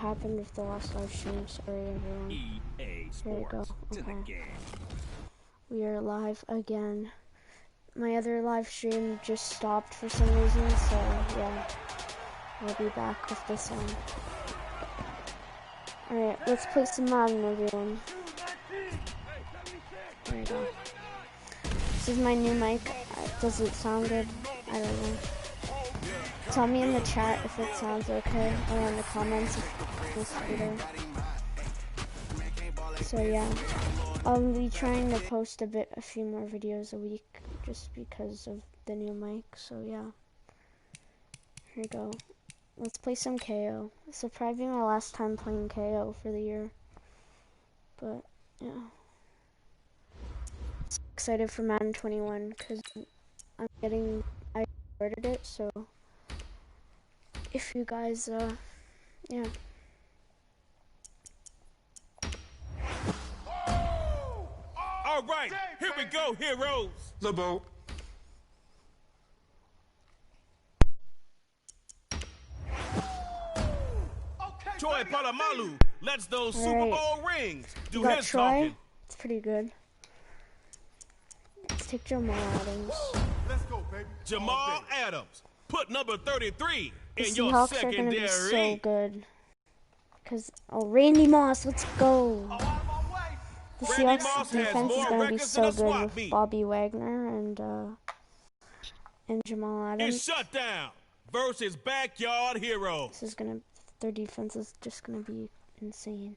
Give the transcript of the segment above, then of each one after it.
happened with the last live stream. Sorry, everyone. EA Here we go. Sports to the game. We are live again. My other live stream just stopped for some reason, so yeah. We'll be back with this one. Alright, let's play some Madden, everyone. There we go. This is my new mic. Does it sound good? I don't know. Tell me in the chat if it sounds okay, or in the comments if it's better. So yeah, I'll be trying to post a few more videos a week, just because of the new mic, so yeah. Here we go. Let's play some KO. This will probably be my last time playing KO for the year. But, yeah. I'm excited for Madden 21, because I ordered it, so if you guys, yeah. All right, here we go, heroes. LeBeau. Troy Polamalu lets those Super Bowl rings do his Troy. talking. It's pretty good. Let's take Jamal Adams. Let's go, baby. Jamal Adams, put number 33 The in your Seahawks are gonna be secondary. so good. Cause Randy Moss, let's go. The Randy Seahawks Moss has defense is more gonna be records so than a good SWAT with meet. Bobby Wagner and Jamal Adams. It's shut down versus backyard heroes. Their defense is just gonna be insane.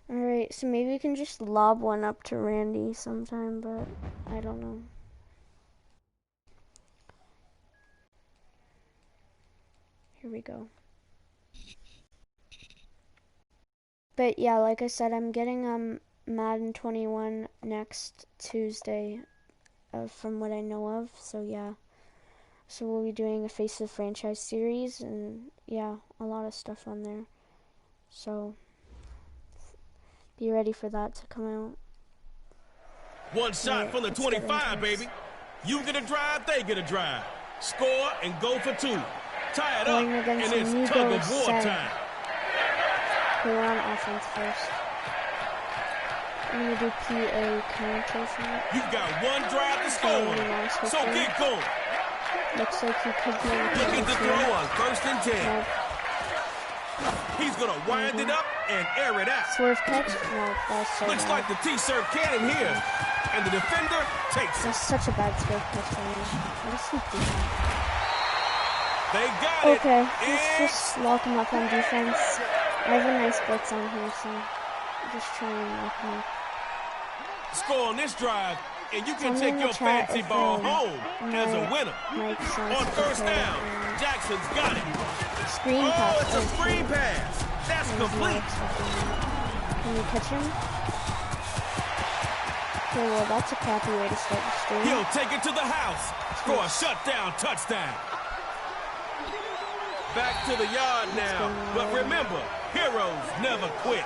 Alright, so maybe we can just lob one up to Randy sometime, but I don't know. Here we go. But yeah, like I said, I'm getting Madden 21 next Tuesday, from what I know of, so yeah. So we'll be doing a Face of the Franchise series, and yeah, a lot of stuff on there. So be ready for that to come out. One shot from the 25, baby. You get a drive, they get a drive. Score and go for two. Tie it up, and it's tug of war time. Okay, we're on offense first. I'm gonna do PA counter for it. You've got one drive to score, so get going. Looks like he could be looking to throw on 1st and 10. Nope. He's gonna wind it up and air it out. Swerve catch? No, that's so Looks bad. like the T-shirt cannon here, and the defender takes it. That's such a bad swerve catch for me. What is he doing? They got it. Okay, let's just lock him up on defense. I have a nice blitz on here, so just try and lock him up. Score on this drive, and you can take your fancy ball home as a winner. On 1st down, Jackson's got it. Screen pass. Oh, it's a screen pass. That's complete. Can you catch him? Okay, well, that's a crappy way to start the stream. He'll take it to the house for a shutdown touchdown. Back to the yard now, but remember, heroes never quit.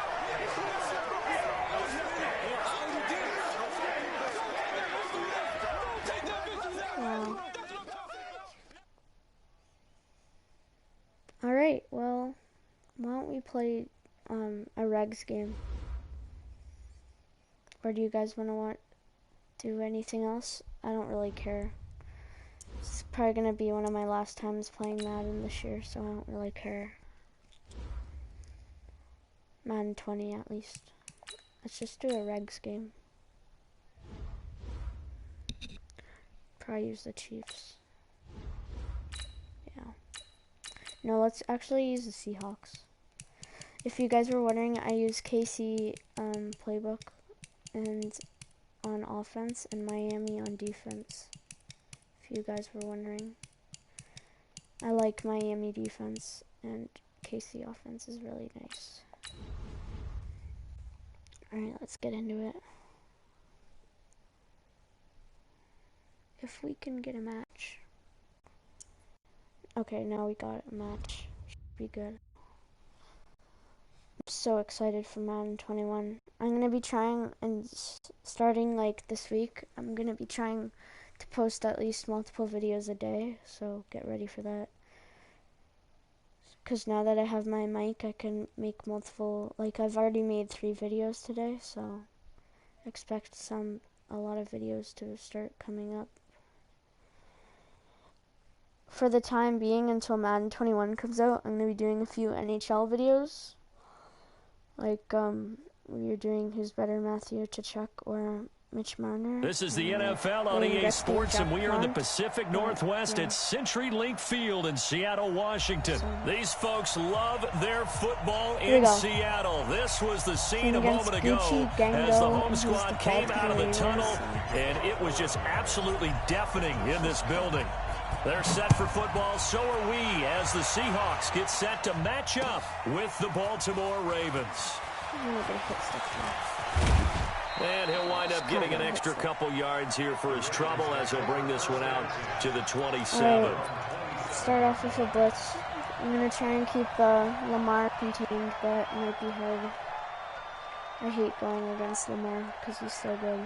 Wow. Alright, well, why don't we play a regs game? Or do you guys want to do anything else? I don't really care. It's probably going to be one of my last times playing Madden this year, so I don't really care. Madden 20 at least. Let's just do a regs game. Probably use the Chiefs. Yeah. No, let's actually use the Seahawks. If you guys were wondering, I use KC playbook and on offense and Miami on defense. If you guys were wondering. I like Miami defense and KC offense is really nice. Alright, let's get into it. If we can get a match. Okay, now we got a match. Should be good. I'm so excited for Madden 21. I'm gonna be trying, and starting like this week, I'm gonna be trying to post at least multiple videos a day, so get ready for that. because now that I have my mic, I can make multiple, like I've already made 3 videos today, so expect a lot of videos to start coming up. For the time being, until Madden 21 comes out, I'm going to be doing a few NHL videos. Like, we are doing Who's Better, Matthew Tkachuk or Mitch Marner. This is the NFL on EA Sports, and we are in the Pacific Northwest at CenturyLink Field in Seattle, Washington. These folks love their football in Seattle. This was the scene a moment ago as the home squad came out of the tunnel, and it was just absolutely deafening in this building. They're set for football, so are we, as the Seahawks get set to match up with the Baltimore Ravens. And he'll wind up getting an extra couple yards here for his trouble as he'll bring this one out to the 27. Right. Start off with a blitz. I'm going to try and keep Lamar contained, but it might be hard. I hate going against Lamar because he's so good.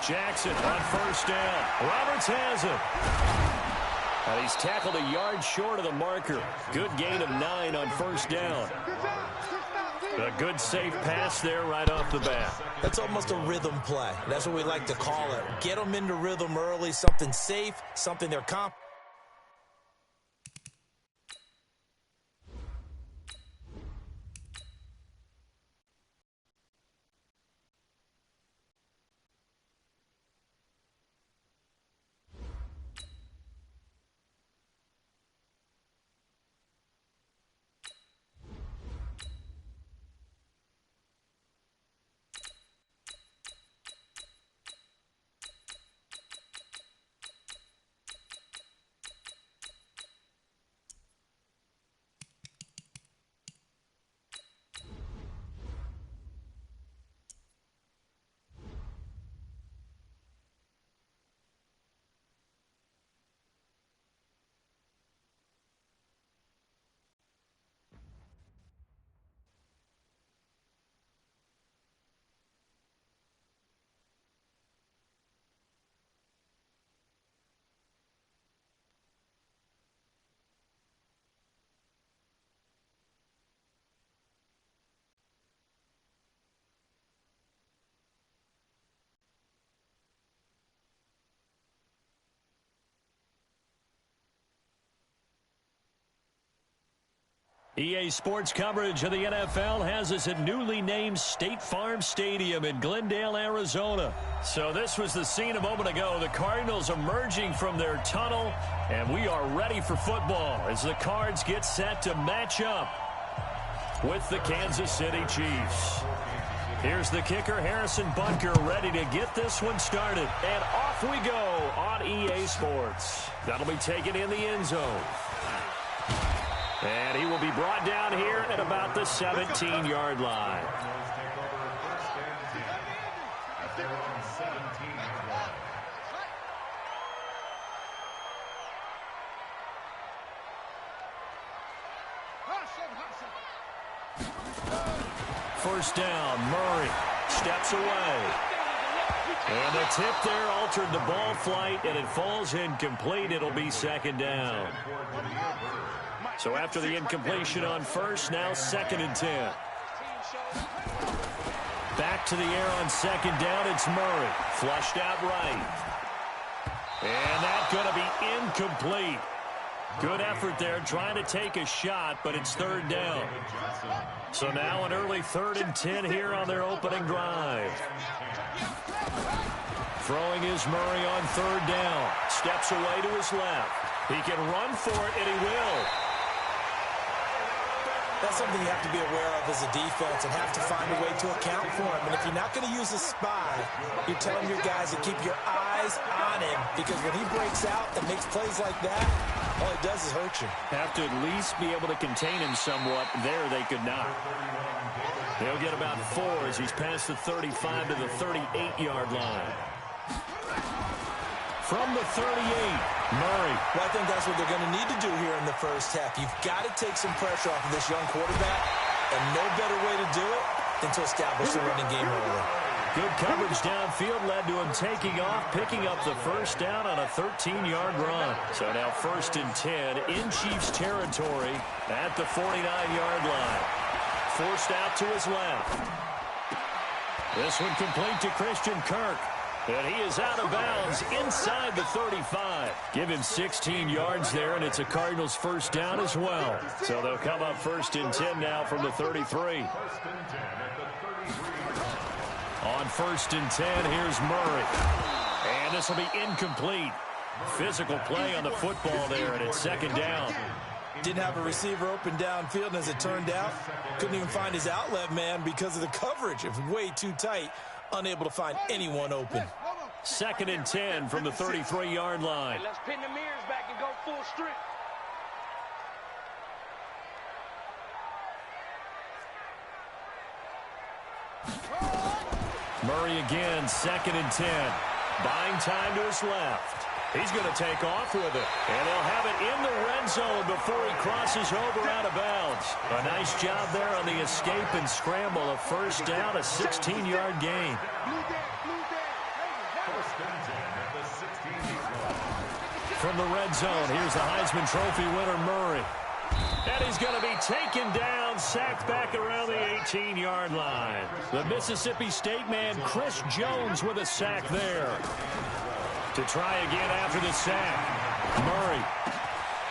Jackson on first down. Roberts has it. And he's tackled a yard short of the marker. Good gain of 9 on first down. A good safe pass there right off the bat. That's almost a rhythm play. That's what we like to call it. Get them into rhythm early, something safe, something they're confident. EA Sports coverage of the NFL has us at newly named State Farm Stadium in Glendale, Arizona. So this was the scene a moment ago. The Cardinals emerging from their tunnel, and we are ready for football as the Cards get set to match up with the Kansas City Chiefs. Here's the kicker, Harrison Butker, ready to get this one started. And off we go on EA Sports. That'll be taken in the end zone. And he will be brought down here at about the 17-yard line. First down, Murray steps away. And the tip there altered the ball flight, and it falls incomplete. It'll be second down. So after the incompletion on first, now 2nd and 10. Back to the air on second down, it's Murray. Flushed out right. And that's going to be incomplete. Good effort there, trying to take a shot, but it's 3rd down. So now an early 3rd and 10 here on their opening drive. Throwing is Murray on 3rd down. Steps away to his left. He can run for it, and he will. That's something you have to be aware of as a defense and have to find a way to account for him. And if you're not going to use a spy, you're telling your guys to keep your eyes on him, because when he breaks out and makes plays like that, all it does is hurt you. Have to at least be able to contain him somewhat. There they could not. He'll get about 4 as he's past the 35 to the 38-yard line. From the 38, Murray. Well, I think that's what they're going to need to do here in the first half. You've got to take some pressure off of this young quarterback, and no better way to do it than to establish the running game early. Good coverage downfield led to him taking off, picking up the first down on a 13-yard run. So now 1st and 10 in Chiefs territory at the 49-yard line. Forced out to his left. This one complete to Christian Kirk. And he is out of bounds inside the 35. Give him 16 yards there, and it's a Cardinals first down as well. So they'll come up 1st and 10 now from the 33. On 1st and 10, here's Murray. And this will be incomplete. Physical play on the football there, and it's 2nd down. Didn't have a receiver open downfield, and as it turned out, couldn't even find his outlet man because of the coverage. It was way too tight. Unable to find anyone open. 2nd and 10 from the 33-yard line. Let's pin the mirrors back and go full strip. Murray again, 2nd and 10. Buying time to his left. He's going to take off with it. And they'll have it in the red zone before he crosses over out of bounds. A nice job there on the escape and scramble. A first down, a 16-yard gain. From the red zone, here's the Heisman Trophy winner, Murray. And he's going to be taken down, sacked back around the 18-yard line. The Mississippi State man, Chris Jones, with a sack there. To try again after the sack. Murray.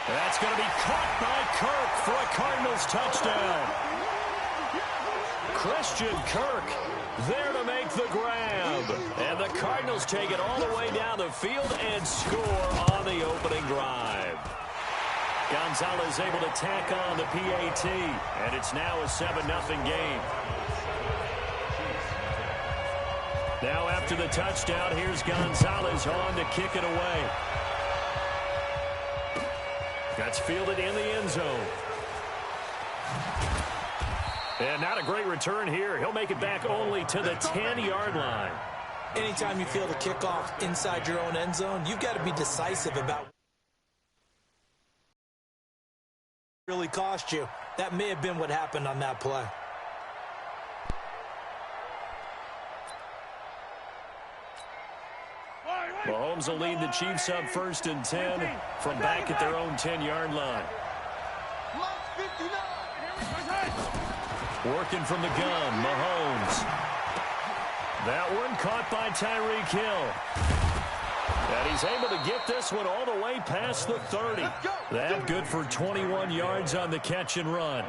That's going to be caught by Kirk for a Cardinals touchdown. Christian Kirk there to make the grab. And the Cardinals take it all the way down the field and score on the opening drive. Gonzalez able to tack on the PAT. And it's now a 7-0 game. Now after the touchdown, here's Gonzalez on to kick it away. That's fielded in the end zone. And not a great return here. He'll make it back only to the 10-yard line. Anytime you feel the kickoff inside your own end zone, you've got to be decisive about what really cost you. That may have been what happened on that play. Mahomes will lead the Chiefs up 1st and 10 from back at their own 10-yard line. Working from the gun, Mahomes. That one caught by Tyreek Hill. And he's able to get this one all the way past the 30. That good for 21 yards on the catch and run.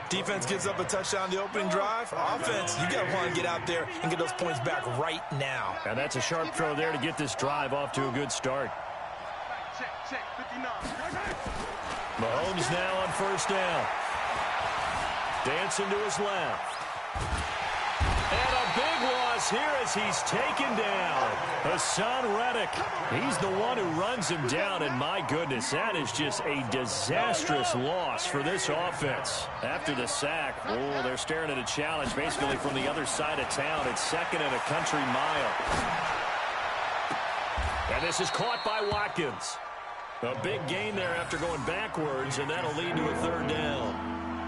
Defense gives up a touchdown the opening drive. Offense, you got to want to get out there and get those points back right now. And that's a sharp throw there to get this drive off to a good start. Mahomes now on 1st down. Dancing to his left. And a big loss here as he's taken down. Hassan Reddick. He's the one who runs him down, and my goodness, that is just a disastrous loss for this offense. After the sack, oh, they're staring at a challenge basically from the other side of town. It's 2nd and a country mile. And this is caught by Watkins. A big gain there after going backwards, and that'll lead to a 3rd down.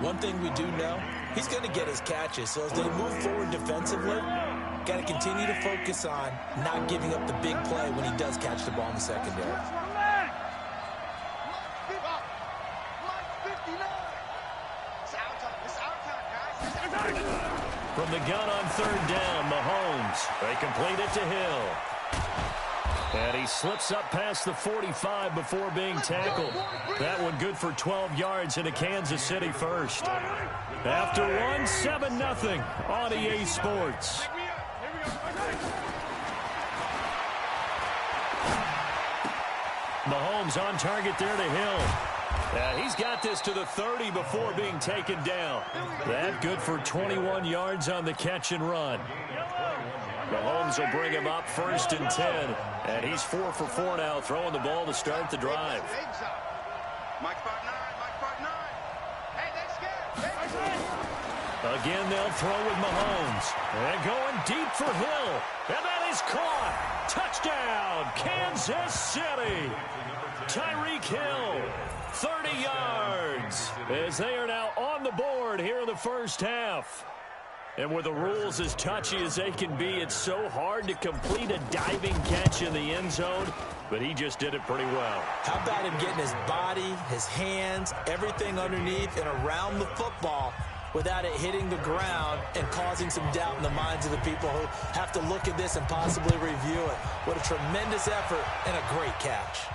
One thing we do know, he's going to get his catches. So as they move forward defensively, got to continue to focus on not giving up the big play when he does catch the ball in the secondary. From the gun on 3rd down, Mahomes. They complete it to Hill. And he slips up past the 45 before being tackled. That one good for 12 yards into Kansas City first. After one, 7-0 on EA Sports. Mahomes on target there to Hill. He's got this to the 30 before being taken down. That good for 21 yards on the catch and run. Mahomes will bring him up 1st and 10. And he's 4 for 4 now, throwing the ball to start the drive. Again, they'll throw with Mahomes. And going deep for Hill. And that is caught. Touchdown, Kansas City. Tyreek Hill, 30 yards. As they are now on the board here in the first half. And with the rules as touchy as they can be, it's so hard to complete a diving catch in the end zone. But he just did it pretty well. How about him getting his body, his hands, everything underneath and around the football without it hitting the ground and causing some doubt in the minds of the people who have to look at this and possibly review it. What a tremendous effort and a great catch.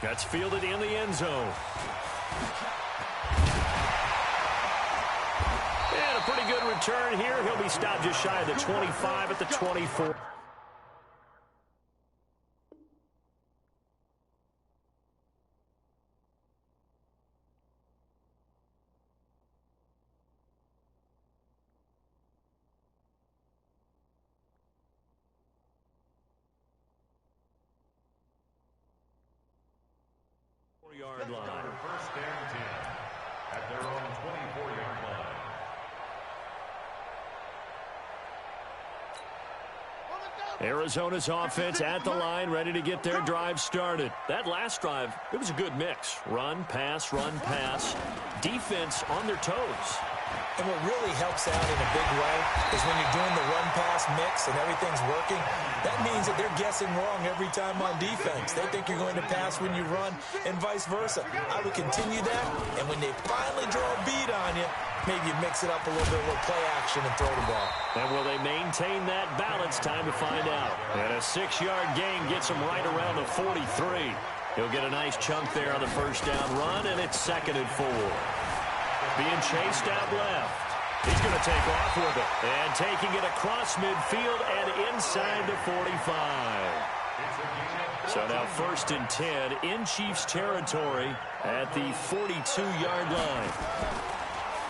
That's fielded in the end zone. And a pretty good return here. He'll be stopped just shy of the 25 at the 24. Yard line. First and 10 at their own 24-yard line. Arizona's offense at the line, ready to get their drive started. That last drive, it was a good mix. Run, pass, defense on their toes. And what really helps out in a big way is when you're doing the run-pass mix and everything's working, that means that they're guessing wrong every time on defense. They think you're going to pass when you run and vice versa. I would continue that, and when they finally draw a beat on you, maybe you mix it up a little bit, a little play action and throw the ball. And will they maintain that balance? Time to find out. And a 6-yard gain gets him right around the 43. He'll get a nice chunk there on the first down run, and it's 2nd and 4. Being chased out left. He's going to take off with it. And taking it across midfield and inside the 45. So now 1st and 10 in Chiefs territory at the 42-yard line.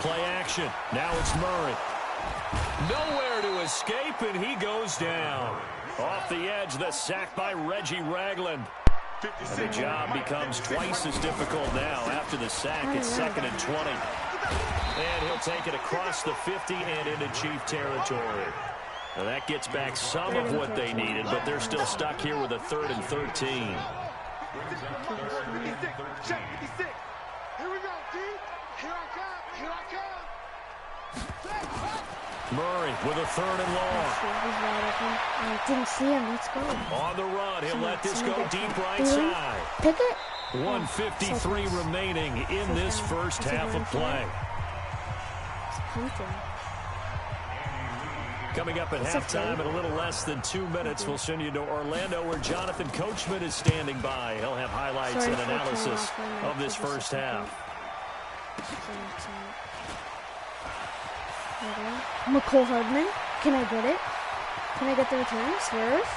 Play action. Now it's Murray. Nowhere to escape, and he goes down. Off the edge, the sack by Reggie Ragland. And the job becomes twice as difficult now. After the sack, it's 2nd and 20. And he'll take it across the 50 and into Chief territory. Now that gets back some of what they needed, but they're still stuck here with a 3rd and 13. Here we go, D. Here I come. Murray with a 3rd and long. I didn't see him. Let's go. On the run, he'll let this go deep right side. Pick it. 1:53 remaining in this first half of play. Coming up at halftime in a little less than 2 minutes, we'll send you to Orlando where Jonathan Coachman is standing by. He'll have highlights and analysis of this first half. McCole Hardman. Can I get it? Can I get the return? Swerve.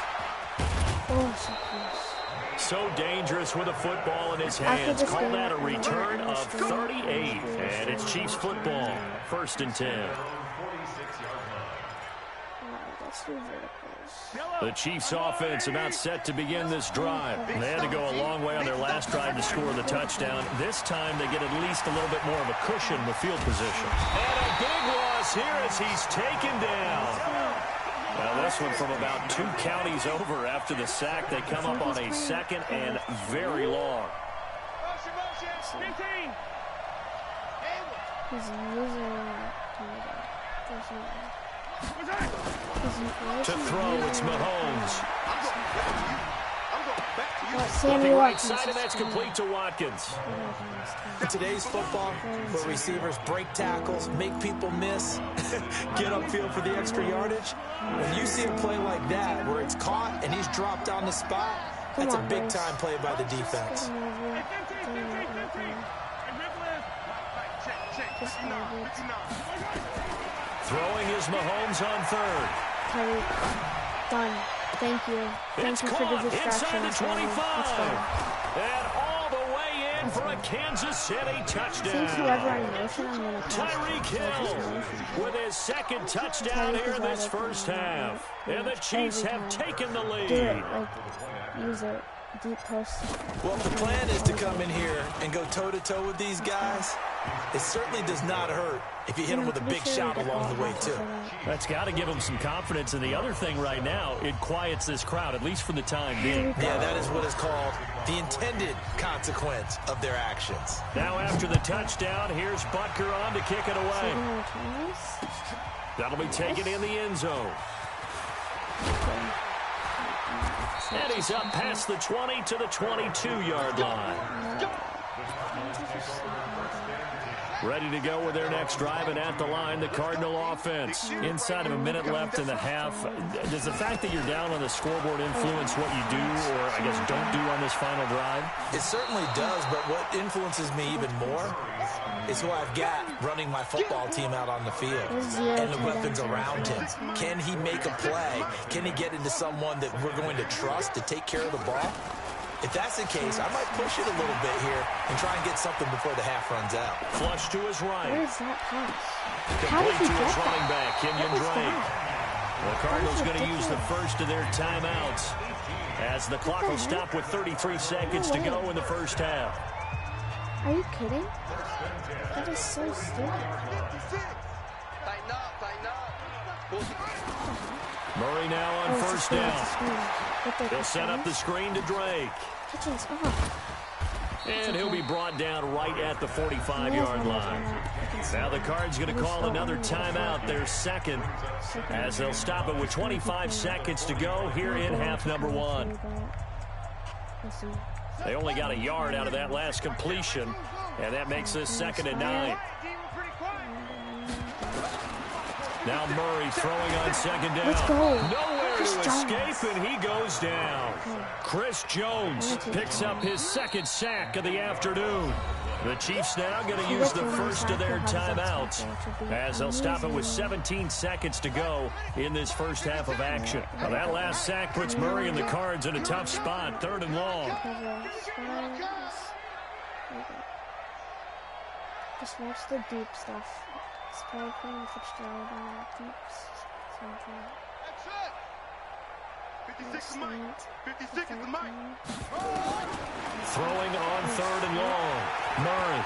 Oh, so close. So dangerous with a football in his hands. Call that a return of 38. And it's Chiefs football. 1st and 10. The Chiefs offense about set to begin this drive. They had to go a long way on their last drive to score the touchdown. This time they get at least a little bit more of a cushion with field position. And a big loss here as he's taken down. Now this one from about 2 counties over after the sack. They come up on a 2nd and very long. To throw, it's Mahomes. Looking right side, and that's complete to Watkins. In today's football, where receivers break tackles, make people miss, get upfield for the extra yardage, when you see a play like that where it's caught and he's dropped on the spot, that's a big-time play by the defense. Throwing is Mahomes on 3rd. Done. Thank you. Thank you for the distraction. Inside the 25. And all the way in for a Kansas City touchdown. Tyreek Hill with his 2nd touchdown here in this first half. And the Chiefs have taken the lead. Do it. Use it. Deep post. Well, if the plan is to come in here and go toe-to-toe with these guys, It certainly does not hurt if you hit him with a big shot along the way, too. That's got to give him some confidence. And the other thing right now, it quiets this crowd, at least for the time being. Yeah, that is what is called the intended consequence of their actions. Now after the touchdown, here's Butker on to kick it away. That'll be taken in the end zone. And he's up past the 20 to the 22-yard line. Ready to go with their next drive, and at the line, the Cardinal offense. Inside of a minute left in the half. Does the fact that you're down on the scoreboard influence what you do, or I guess don't do on this final drive? It certainly does, but what influences me even more is who I've got running my football team out on the field and the weapons around him. Can he make a play? Can he get into someone that we're going to trust to take care of the ball? If that's the case, I might push it a little bit here and try and get something before the half runs out. Flush to his right. Where is that pass? Complete to his running back, Kenyon Drake. The Cardinals going to use the first of their timeouts as the clock will stop with 33 seconds to go in the first half. Are you kidding? That is so stupid. Murray now on first down. He'll set up the screen to Drake. And he'll be brought down right at the 45-yard line. Now the Cards going to call another timeout, their second, as they'll stop it with 25 seconds to go here in half number one. They only got a yard out of that last completion, and that makes this 2nd and 9. Now Murray throwing on 2nd down. Let's go. Nowhere to escape, and he goes down. Chris Jones picks up his 2nd sack of the afternoon. The Chiefs now going to use the first of their timeouts as they'll stop it with 17 seconds to go in this first half of action. Now that last sack puts Murray and the Cards in a tough spot, 3rd and long. Just watch the deep stuff. It's probably putting Fitzgerald on that deep something. 56 to Mike. 56 to Mike. Throwing on 3rd and long. Murray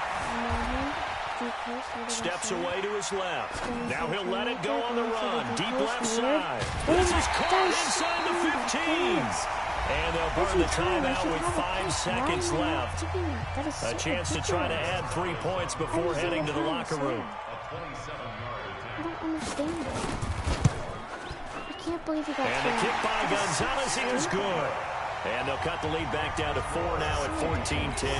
steps away to his left. Now he'll let it go on the run. Deep left side. This is caught inside the 15s. And they'll burn the timeout with 5 seconds left. A chance to try to add 3 points before heading to the locker room. I don't understand it. I can't believe he got And the kick by Gonzalez is good. And they'll cut the lead back down to 4 now at 14-10.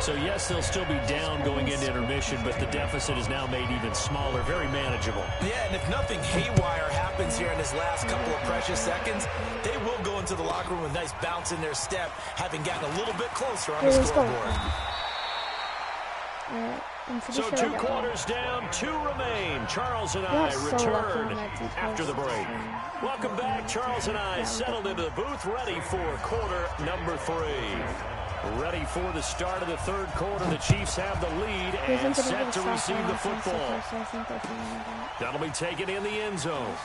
So, yes, they'll still be down going into intermission, but the deficit is now made even smaller, very manageable. Yeah, and if nothing haywire happens here in this last couple of precious seconds, they will go into the locker room with a nice bounce in their step, having gotten a little bit closer on the scoreboard. So 2 quarters down, 2 remain. Charles and I return after the break. Welcome back. Charles and I settled into the booth, ready for quarter number 3. Ready for the start of the 3rd quarter. The Chiefs have the lead and set to receive the football. That'll be taken in the end zone.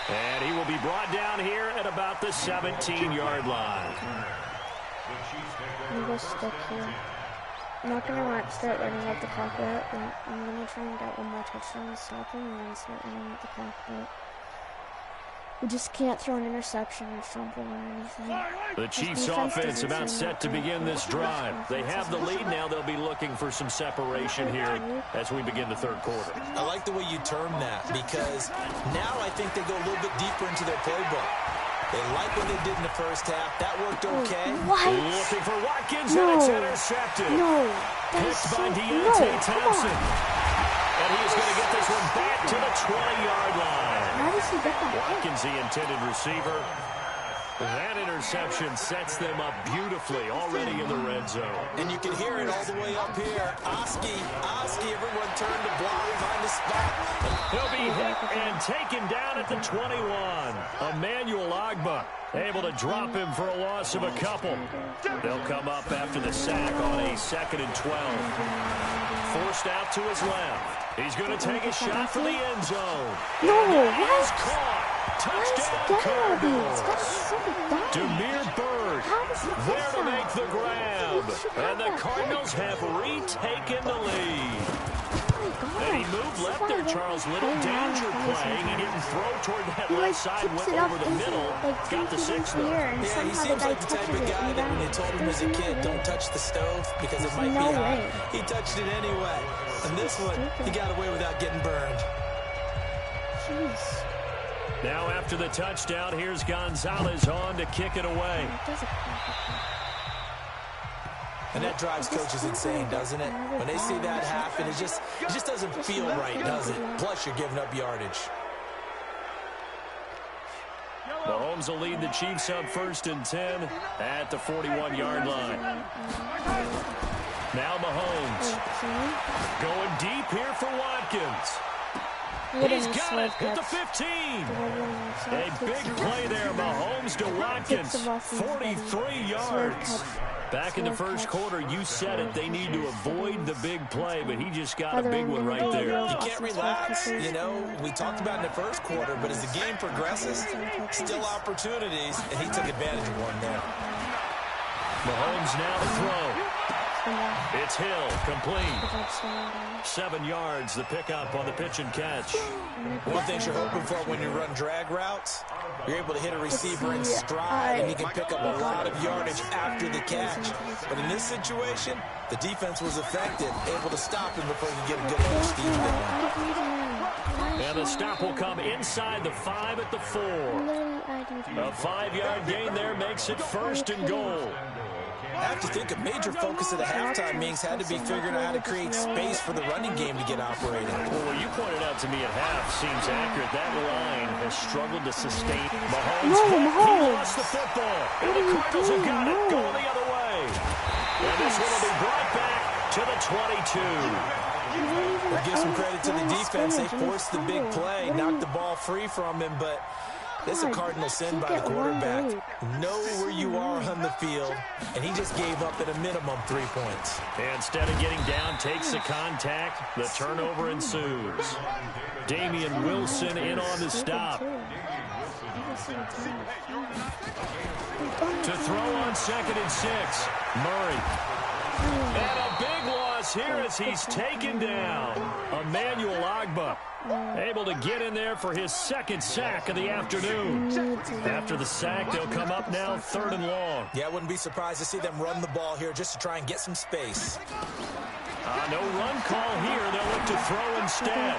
And he will be brought down here at about the 17-yard line. I'm going to stick here. I'm not going to start running up the clock yet. I'm going to try and get one more touchdown, stop him, and then start running up the clock yet. We just can't throw an interception or fumble or anything. The Chiefs offense about set to begin this drive. They have the lead now. They'll be looking for some separation here as we begin the 3rd quarter. I like the way you term that, because now I think they go a little bit deeper into their playbook. They like what they did in the first half. That worked okay. What? Looking for Watkins, and it's intercepted. No. Picked by Deontay Thompson. And he's going to get this one back to the 20-yard line. How does he get that? Watkins, the intended receiver. That interception sets them up beautifully already in the red zone. And you can hear it all the way up here. Oski, everyone turned to block, find a spot. He'll be hit and taken down at the 21. Emmanuel Ogbah able to drop him for a loss of a couple. They'll come up after the sack on a 2nd and 12. Forced out to his left. He's going to take a shot for the end zone. No, He's caught. Touchdown Cardinals. Damiere Byrd there to make the grab. And the Cardinals have retaken the lead. And he moved left there, Charles. Little danger play. He didn't throw toward that left side, went over the middle. Got the 6 though. Yeah, he seems like the type of guy that when they told him as a kid, don't touch the stove because it might be hot, he touched it anyway. And this one, he got away without getting burned. Jeez. Now after the touchdown, here's Gonzalez on to kick it away. And that drives coaches insane, doesn't it? When they see that happen, it just doesn't feel right, does it? Plus, you're giving up yardage. Mahomes will lead the Chiefs up 1st and 10 at the 41-yard line. Now Mahomes going deep here for Watkins. He's got it at the 15. A big play there, Mahomes to Watkins. 43 yards. Back in the first quarter, you said it. They need to avoid the big play, but he just got a big one right there. You can't relax. You know, we talked about in the first quarter, but as the game progresses, still opportunities, and he took advantage of one there. Mahomes now to throw. It's Hill, complete. 7 yards, the pickup on the pitch and catch. One thing you're hoping for when you run drag routes, you're able to hit a receiver in stride, and he can pick up a lot of yardage after the catch. But in this situation, the defense was effective, able to stop him before he could get a good hold of Steve. And the stop will come inside the 5 at the 4. A 5-yard gain there makes it 1st and goal. I have to think a major focus of the halftime meetings had to be figuring out how to create space for the running game to get operating. Well, what you pointed out to me at half seems accurate. That line has struggled to sustain. Mahomes, he lost the football. And the Cardinals have got it going the other way. And this one will be brought back to the 22. We'll give some credit to the defense. They forced the big play, knocked the ball free from him, but this is a cardinal sin by the quarterback. Know where you are on the field, and he just gave up at a minimum 3 points. And instead of getting down, takes the contact. The turnover ensues. Damian Wilson in on the stop. To throw on 2nd and 6. Murray. And a big loss here as he's taken down. Emmanuel Ogbah able to get in there for his 2nd sack of the afternoon. After the sack, they'll come up now 3rd and long. Yeah, I wouldn't be surprised to see them run the ball here just to try and get some space. No run call here. They'll look to throw instead.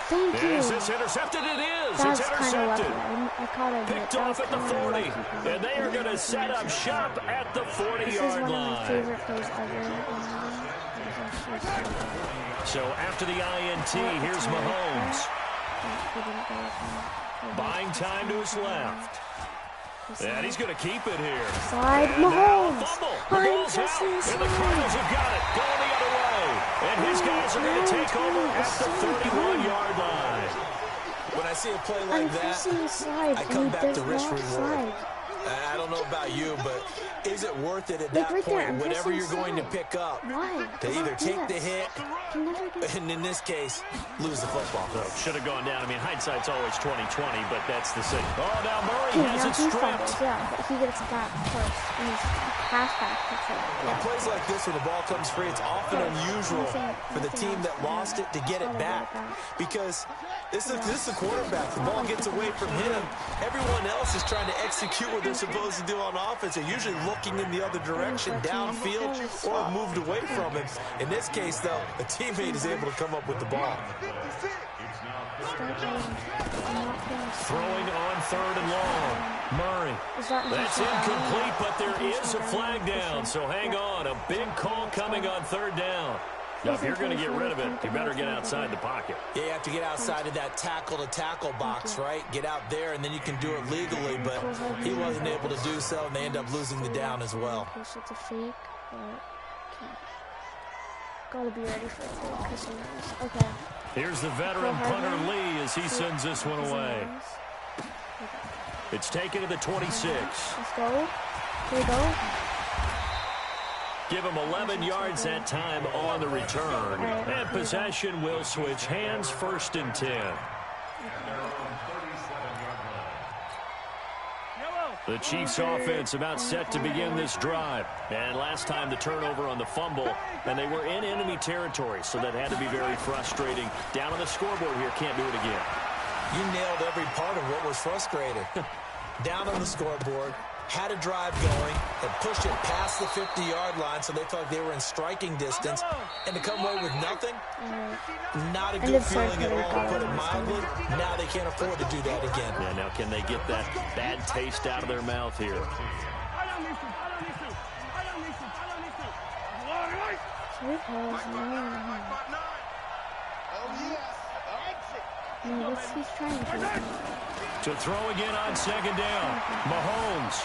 Thank you. Is this intercepted? It is. That's it's intercepted. I caught it. Picked off at the 40. And they are going to set up shop at the 40-yard line. This is one of my favorite plays ever. So after the INT, here's Mahomes. Buying time to his left. And he's going to keep it here. Side and Mahomes. The ball's out. And the Cardinals have got it. Going the other way. And his guys are going to take over at the 31-yard line. When I see a play like that, I come back to risk reward. I don't know about you, but is it worth it at that point, whatever you're going to pick up, to either take the hit, and in this case, lose the football? So should have gone down. I mean, hindsight's always 20/20, but that's the same. Oh, now Murray has it stripped. Yeah, but he gets back first. And he's halfback. On plays like this, when the ball comes free, it's often unusual for the team that lost it to get it back, because this is the quarterback. The ball gets away from him. Everyone else is trying to execute what they're supposed to do on offense. They're usually looking in the other direction, downfield, or moved away from him. In this case, though, a teammate is able to come up with the ball. Throwing on 3rd and long. Murray. That's incomplete, but there is a flag down, so hang on. A big call coming on 3rd down. Now, if you're going to get rid of it, you better get outside the pocket. Yeah, you have to get outside of that tackle-to-tackle box, right? Get out there, and then you can do it legally, but he wasn't able to do so, and they end up losing the down as well. It's a fake, but gotta be ready for it, because he knows. Okay. Here's the veteran punter Lee as he sends this one away. It's taken to the 26. Let's go. Here we go. Give him 11 yards that time on the return. And possession will switch hands, 1st and 10. The Chiefs offense about set to begin this drive. And last time the turnover on the fumble, and they were in enemy territory, so that had to be very frustrating. Down on the scoreboard here, can't do it again. You nailed every part of what was frustrating. Down on the scoreboard, had a drive going, and pushed it past the 50-yard line so they felt like they were in striking distance, and to come away with nothing, not a good feeling at all, to put it mildly. Now they can't afford to do that again. Yeah, now can they get that bad taste out of their mouth here? No, what's he's trying to do? To throw again on second down. Mahomes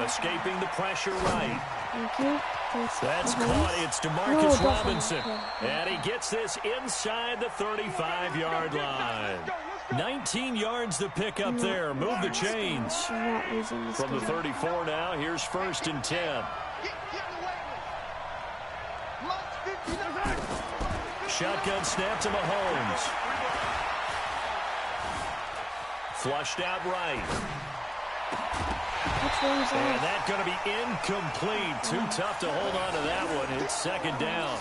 escaping the pressure right. Thank you. That's caught. It's DeMarcus Robinson. And he gets this inside the 35-yard line. 19 yards to pick up there. Move the chains. From the 34 now, here's 1st and 10. Shotgun snap to Mahomes. Flushed out right. And that's going to be incomplete. Too tough to hold on to that one. It's 2nd down.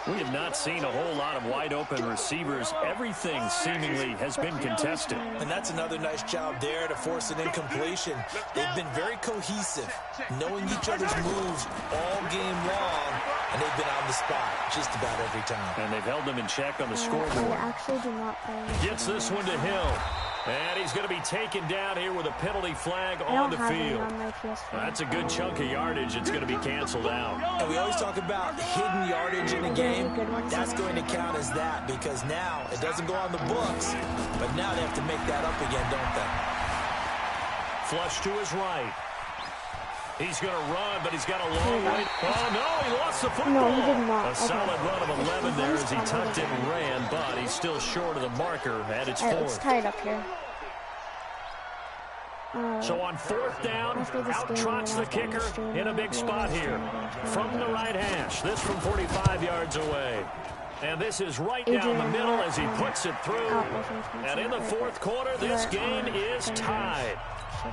We have not seen a whole lot of wide-open receivers. Everything seemingly has been contested. And that's another nice job there to force an incompletion. They've been very cohesive, knowing each other's moves all game long, and they've been on the spot just about every time. And they've held them in check on the scoreboard. I actually do not play. Gets this one to Hill. And he's going to be taken down here with a penalty flag on the field. That's a good chunk of yardage. It's going to be canceled out. And we always talk about hidden yardage in a game. That's going to count as that because now it doesn't go on the books, but now they have to make that up again, don't they? Flush to his right. He's going to run, but he's got a long way. Oh, no, he lost the football. No, he did not. A solid run of 11 there as he tucked it and ran, but he's still short of the marker at its 4th. Let's tie it up here. So on 4th down, out trots the kicker in a big spot here. From the right hash, this from 45 yards away. And this is right down the middle as he puts it through. And in the 4th quarter, this game is tied.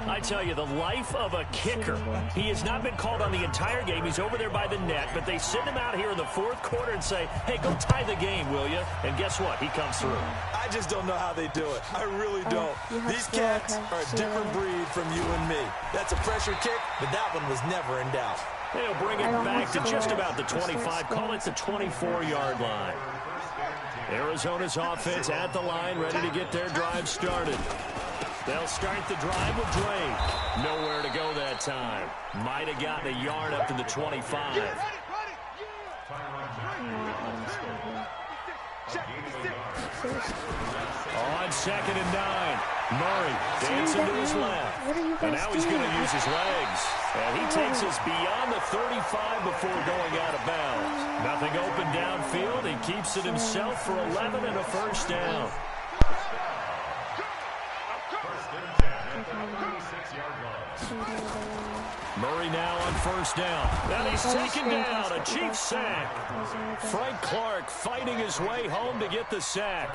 I tell you, the life of a kicker. He has not been called on the entire game. He's over there by the net, but they send him out here in the 4th quarter and say, hey, go tie the game, will you? And guess what? He comes through. I just don't know how they do it. I really don't. These cats are a different breed from you and me. That's a pressure kick, but that one was never in doubt. They'll bring it back to just about the 25. Call it the 24-yard line. Arizona's offense at the line, ready to get their drive started. They'll start the drive with Drake. Nowhere to go that time. Might have gotten a yard up to the 25. On 2nd and 9. Murray dancing to his left. And now he's going to use his legs. And he takes us beyond the 35 before going out of bounds. Nothing open downfield. He keeps it himself for 11 and a 1st down. Murray now on 1st down. And he's taken down. A Chiefs sack. Frank Clark fighting his way home to get the sack.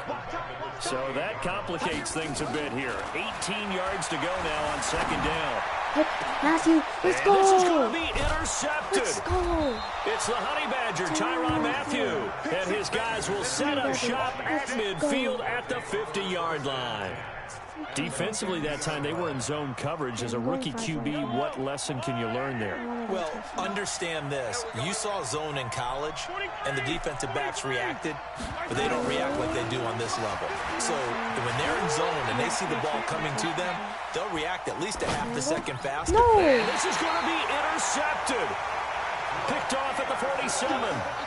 So that complicates things a bit here. 18 yards to go now on 2nd down. Matthew, let's go. This is going to be intercepted. Let's go. It's the Honey Badger, Tyrann Mathieu. And his guys will set up shop at midfield at the 50-yard line. Defensively that time, they were in zone coverage. As a rookie QB, what lesson can you learn there? Well, understand this. You saw zone in college, and the defensive backs reacted, but they don't react like they do on this level. So when they're in zone and they see the ball coming to them, they'll react at least a half the second faster. No! And this is going to be intercepted. Picked off at the 47.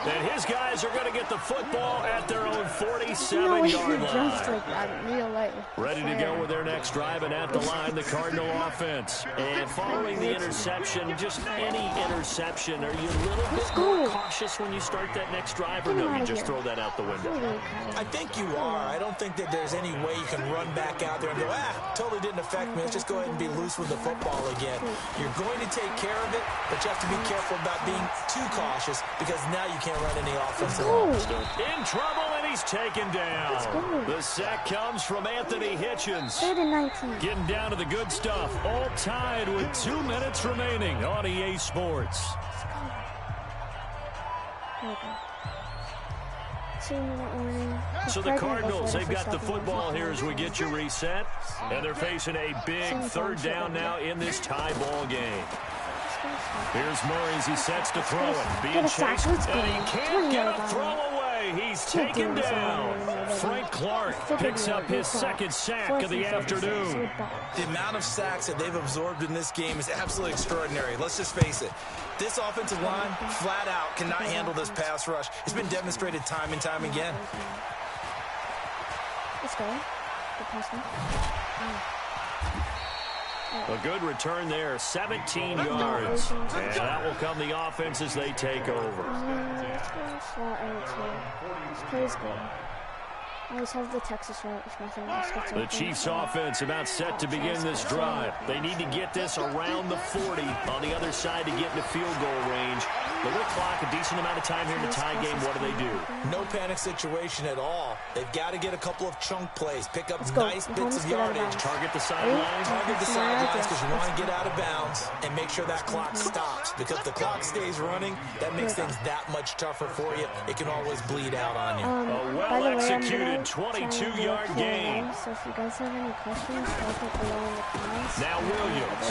And his guys are going to get the football at their own 47-yard line. Ready to go with their next drive, and at the line, the Cardinal offense. And following the interception, just any interception, are you a little bit more cautious when you start that next drive, or no, you just throw that out the window? I think you are. I don't think that there's any way you can run back out there and go, totally didn't affect me. Let's just go ahead and be loose with the football again. You're going to take care of it, but you have to be careful about being too cautious because now you can't run any offense at all. In trouble, and he's taken down. The sack comes from Anthony Hitchens. 3rd-and-19. Getting down to the good stuff. All tied with 2 minutes remaining on EA Sports. There we go. 2-minute warning. So the Cardinals, they've got the football here as we get you reset. And they're facing a big 3rd down now in this tie ball game. Here's Murray as he sets to throw it. Being chased, and he can't get a throw away. He's taken down. Frank Clark picks up his 2nd sack of the afternoon. The amount of sacks that they've absorbed in this game is absolutely extraordinary. Let's just face it. This offensive line, flat out, cannot handle this pass rush. It's been demonstrated time and time again. Let's go. Good pass now. A good return there, 17 yards. And that will come the offense as they take over. This plays good. I always have the Texas route if nothing else gets The Chiefs offense about set to begin this drive. They need to get this around the 40 on the other side to get into field goal range. The little clock, a decent amount of time here in the tie game. What do they do? No panic situation at all. They've got to get a couple of chunk plays, pick up nice bits of yardage. Target the sideline. Target the sidelines because you want to get out of bounds and make sure that clock stops. Because if the clock stays running, that makes things that much tougher for you. It can always bleed out on you. A well-executed 22-yard gain. So if you guys have any questions, drop it below in the comments. Now Williams.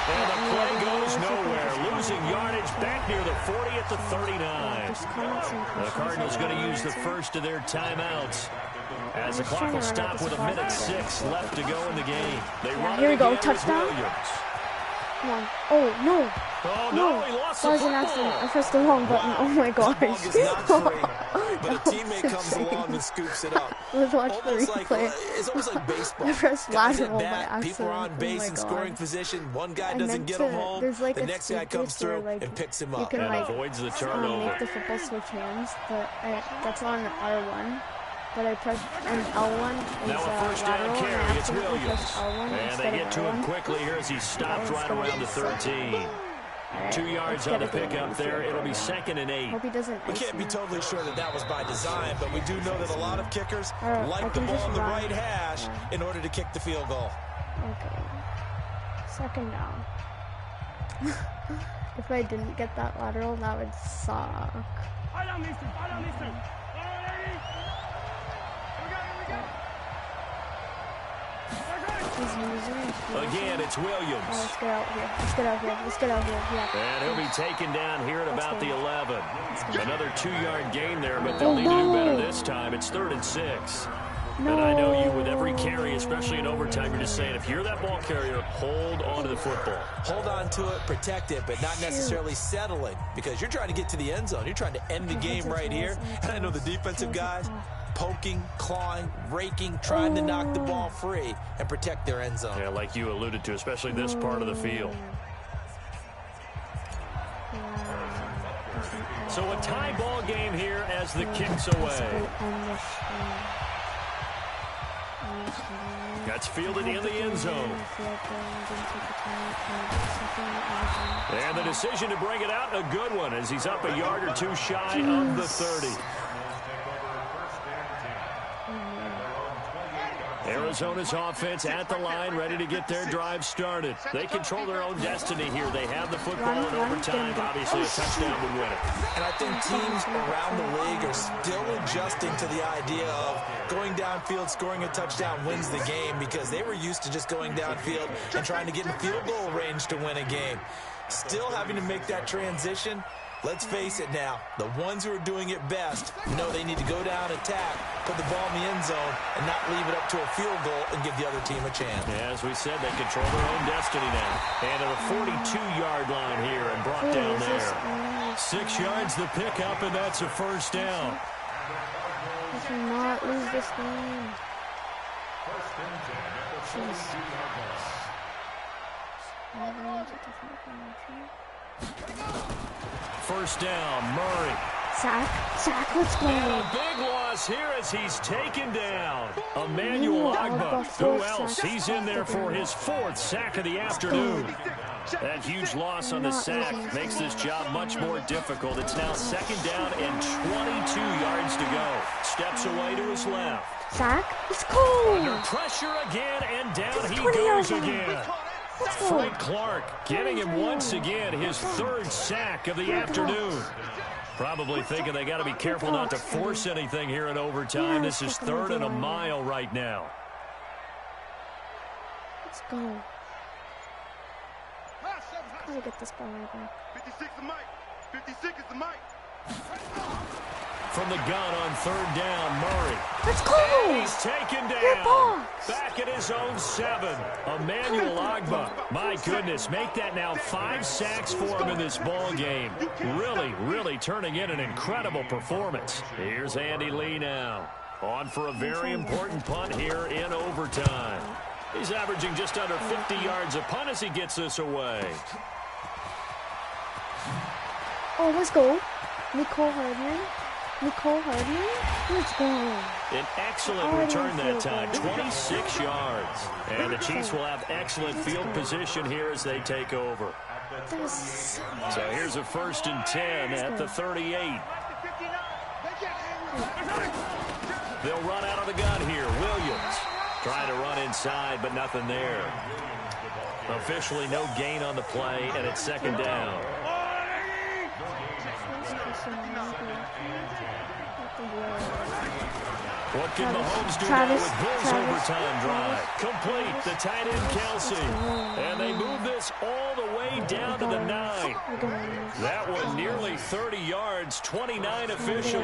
And the play goes nowhere. Losing yardage back near the 40 at the 39. The Cardinals going to use the first of their timeouts. As the clock will stop with 1:06 left to go in the game. They run here we go, with touchdown. Williams. Come on. Oh, no. Oh, no, he lost that was an accident. I pressed the wrong button. Oh, my gosh. But a teammate comes along and scoops it up. Let's watch the replay. It's almost like baseball. I pressed lateral by accident. People are on base in scoring position. One guy doesn't get him home. The next guy comes through and picks him up. And avoids the turnover. Make the football switch hands, but that's on R1. But I pressed an L1. Now a first down carry. It's Williams. L1 and they get to him quickly here as he stops right around the 13. 2 yards on the pickup there. It'll be 2nd and 8. Hope he doesn't. We can't be totally sure that was by design, but we do know that a lot of kickers like the ball on the right hash in order to kick the field goal. Okay. 2nd down. If I didn't get that lateral, that would suck. Again, it's Williams. Oh, let's get out here. Let's get out here. Let's get out here. Yeah. And he'll be taken down here at about the 11. Another 2-yard gain there, but they'll need to do better this time. It's 3rd and 6. And I know you, with every carry, especially in overtime, you're just saying, if you're that ball carrier, hold on to the football. Hold on to it, protect it, but not necessarily settling, because you're trying to get to the end zone. You're trying to end the game right here. And I know the defensive guys poking, clawing, raking, trying to knock the ball free and protect their end zone. Yeah, like you alluded to, especially this part of the field. So a tie ball game here as the kick's away. That's fielded in the end zone. And the decision to bring it out, a good one, as he's up a yard or two shy of the 30. Arizona's offense at the line, ready to get their drive started. They control their own destiny here. They have the football in overtime. Obviously, a touchdown would win it. And I think teams around the league are still adjusting to the idea of going downfield, scoring a touchdown wins the game, because they were used to just going downfield and trying to get in field goal range to win a game. Still having to make that transition. Let's face it now, the ones who are doing it best know they need to go down, attack, put the ball in the end zone, and not leave it up to a field goal and give the other team a chance. Yeah, as we said, they control their own destiny now. And to the 42-yard line here and brought down there. 6 yards the pickup, and that's a first down. We cannot lose this game. First down, Murray. Sack, let's go. And a big loss here as he's taken down. Emmanuel Agba. Who else? He's in there for his 4th sack of the afternoon. That huge loss on the sack makes this job much more difficult. It's now 2nd down and 22 yards to go. Steps away to his left. Sack, let's go. Under pressure again, and down he goes again. Frank Clark getting him once again, his 3rd sack of the afternoon. Probably thinking they got to be careful not to force anything here in overtime. This is 3rd and a mile right now. Let's go. Gotta get this ball right back. 56 is Mike. 56 is the Mike. From the gun on 3rd down, Murray. Let's go! And he's taken down. Back at his own 7. Emmanuel Agba. My goodness, make that now 5 sacks for him in this ball game. Really turning in an incredible performance. Here's Andy Lee now. On for a very important punt here in overtime. He's averaging just under 50 yards a punt as he gets this away. Oh, let's go. Nicole Hardman. Let's go. An excellent return that time, 26 yards. And the Chiefs will have excellent field position here as they take over. So here's a 1st and 10 at the 38. They'll run out of the gun here. Williams trying to run inside, but nothing there. Officially no gain on the play, and it's 2nd down. What can Mahomes do now with his overtime drive? Complete, the tight end Kelsey. And they move this all the way down to the 9. That one nearly 30 yards, 29 officially.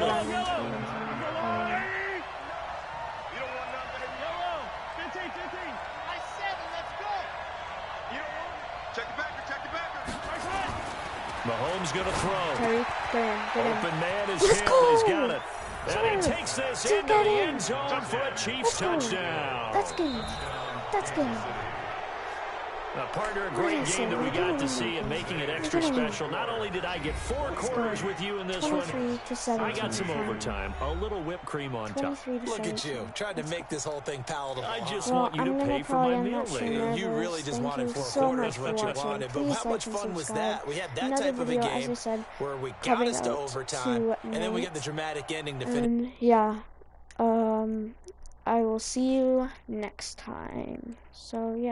Mahomes going to throw. Open man is him. He's got it. And he takes this into the end zone for a Chiefs touchdown. That's good. Partner, a great game that we got to see and making it extra special. Not only did I get 4 quarters with you in this one, I got some overtime. A little whipped cream on top. Look at you, trying to make this whole thing palatable. I just want you to pay for my meal later. You really just wanted 4 quarters what you wanted, but how much fun was that? We had that type of a game where we got us to overtime, and then we got the dramatic ending to finish. Yeah, I will see you next time. So yeah.